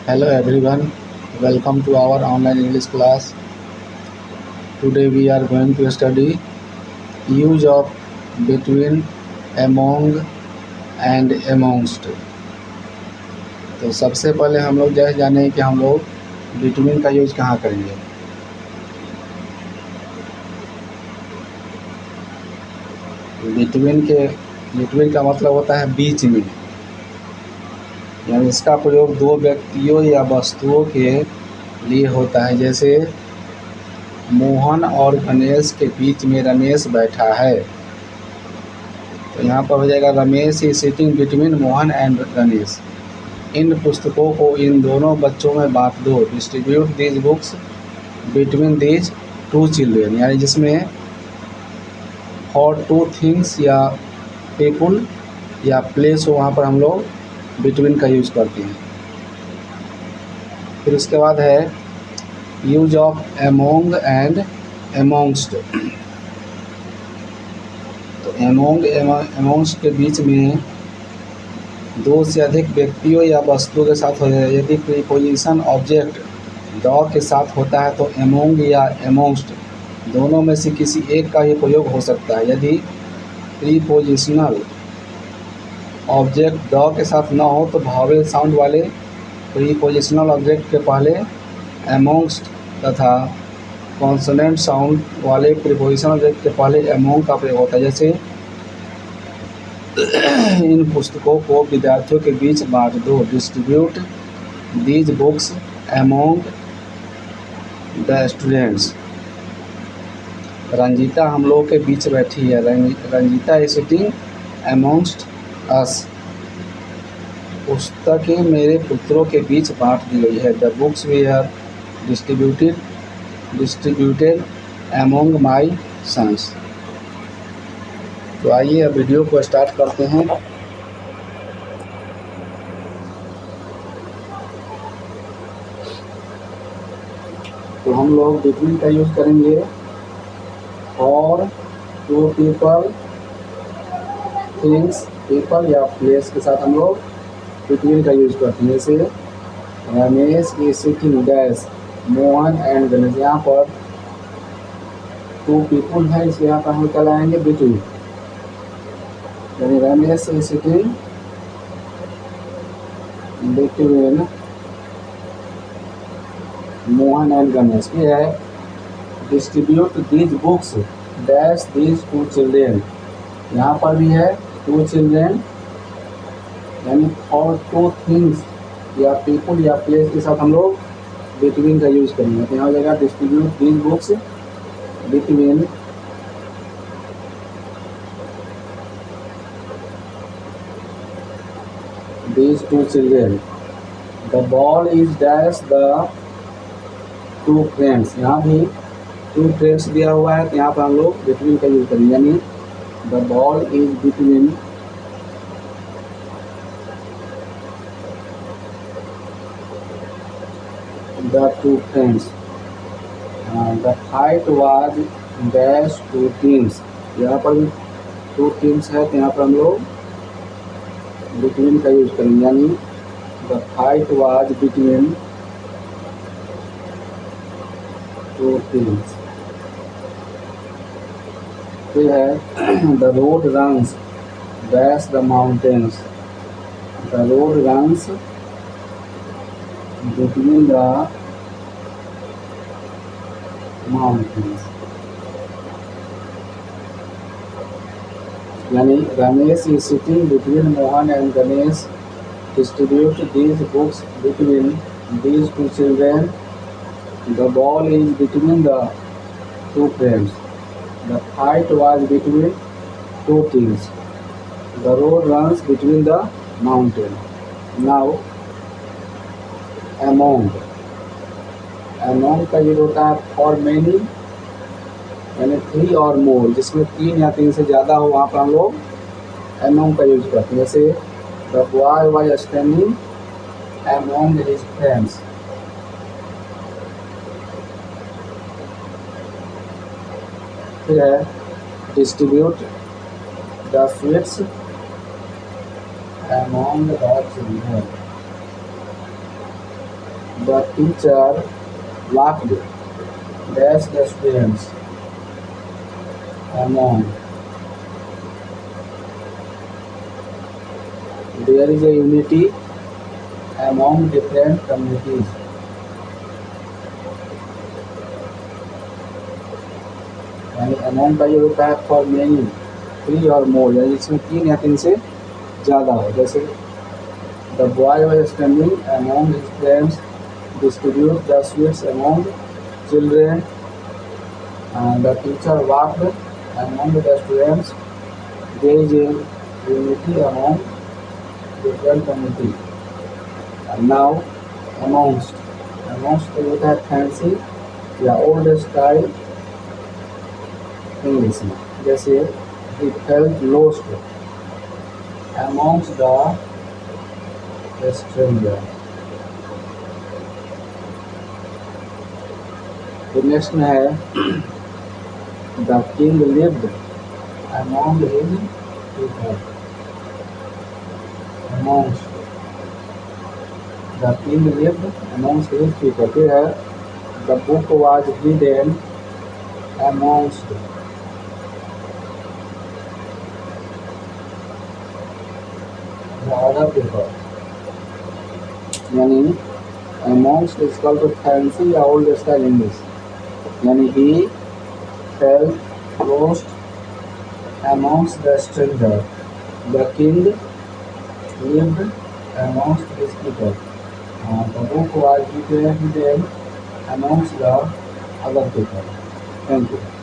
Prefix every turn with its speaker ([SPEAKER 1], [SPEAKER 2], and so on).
[SPEAKER 1] Hello everyone, welcome to our online English class. Today we are going to study use of between, among and amongst. तो सबसे पहले हम लोग यह जानें कि हम लोग बिटवीन का यूज कहाँ करेंगे। बिटवीन का मतलब होता है बीच में, यानी इसका प्रयोग दो व्यक्तियों या वस्तुओं के लिए होता है। जैसे मोहन और गणेश के बीच में रमेश बैठा है, तो यहाँ पर हो जाएगा Ramesh is sitting between Mohan and Ganesh. इन पुस्तकों को इन दोनों बच्चों में बांट दो। Distribute these books between these two children, यानी जिसमें फॉर टू थिंग्स या पीपुल या प्लेस हो, वहाँ पर हम लोग बिटवीन का यूज करते हैं। फिर उसके बाद है यूज ऑफ एमोंग एंड एमोंगस्ट। तो एमोंगस्ट के बीच में दो से अधिक व्यक्तियों या वस्तुओं के साथ हो जाए। यदि प्रीपोजिशन ऑब्जेक्ट द के साथ होता है तो एमोंग या एमोंगस्ट दोनों में से किसी एक का ही प्रयोग हो सकता है। यदि प्रीपोजिशनल ऑब्जेक्ट द के साथ न हो तो वावेल साउंड वाले प्रीपोजिशनल ऑब्जेक्ट के पहले एमोंगस्ट तथा कॉन्सोनेंट साउंड वाले प्रीपोजिशनल ऑब्जेक्ट के पहले एमोंग का प्रयोग होता है। जैसे इन पुस्तकों को विद्यार्थियों के बीच बांट दो। Distribute these books among the students. Ranjita हम लोगों के बीच बैठी है। Ranjita is sitting amongst us. पुस्तकें मेरे पुत्रों के बीच बांट दी गई है। The books we are distributed among my sons. तो आइए अब वीडियो को स्टार्ट करते हैं। तो हम लोग बिटवीन का यूज करेंगे for two people, things, people या प्लेस के साथ हम लोग बिटवीन का यूज करते हैं। जैसे Ramesh is sitting dash Mohan and Ganesh. यहाँ पर टू पीपल है, इसलिए यहाँ पर हम क्या लाएंगे बिटवीन, यानी Ramesh is sitting between Mohan and Ganesh. ये है distribute these books dash these two children. यहाँ पर भी है टू चिल्ड्रेन, यानी फॉर टू थिंग्स या पीपल या प्लेस के साथ हम लोग बिटवीन का यूज करेंगे। तो यहाँ हो जाएगा distribute these books between these two children. The ball is dash the two friends. यहाँ भी टू फ्रेंड्स दिया हुआ है, तो यहाँ पर हम लोग बिटवीन का यूज करेंगे, यानी the ball is between the two friends. The fight was dash two teams. यहाँ पर भी टू टीम्स है, तो यहाँ पर हम लोग बिटवीन का यूज करेंगे, यानी the fight was between two teams. फिर है the road runs dash the mountains. The road runs between the mountains, यानी Ramesh is sitting between Mohan and Ganesh. Distribute these books between these two children. The ball is between the two friends. The fight was between two teams. The road runs between the mountain. Now among. Among का use होता है for many, यानी three और मोर, जिसमें तीन या तीन से ज़्यादा हो, वहाँ पर हम लोग एमोंग का यूज करते हैं। जैसे the boy was standing among his friends. फिर है distribute the sweets among the children. The teacher laughed dash the students among. There is a unity among different communities. यानी among का ये होता है for many, 3 or more, यानी इसमें 3 या 3 से ज़्यादा हो. जैसे the boy was standing among his friends, distribute the sweets among children, and the teacher walked among the students. There is a unity among different community. And now amongst का होता है फैंसी या ओल्ड स्टाइल इंग्लिश में. जैसे he felt lost amongst the stranger. तो next में है the king lived among his people. amongst the king lived amongst his people. फिर है the book was hidden amongst the other people. यानी amongst is equal to fancy या old style English. यानी he felt lost amongst the stranger. The king lived amongst his people. The book was hidden amongst the other people. Thank you.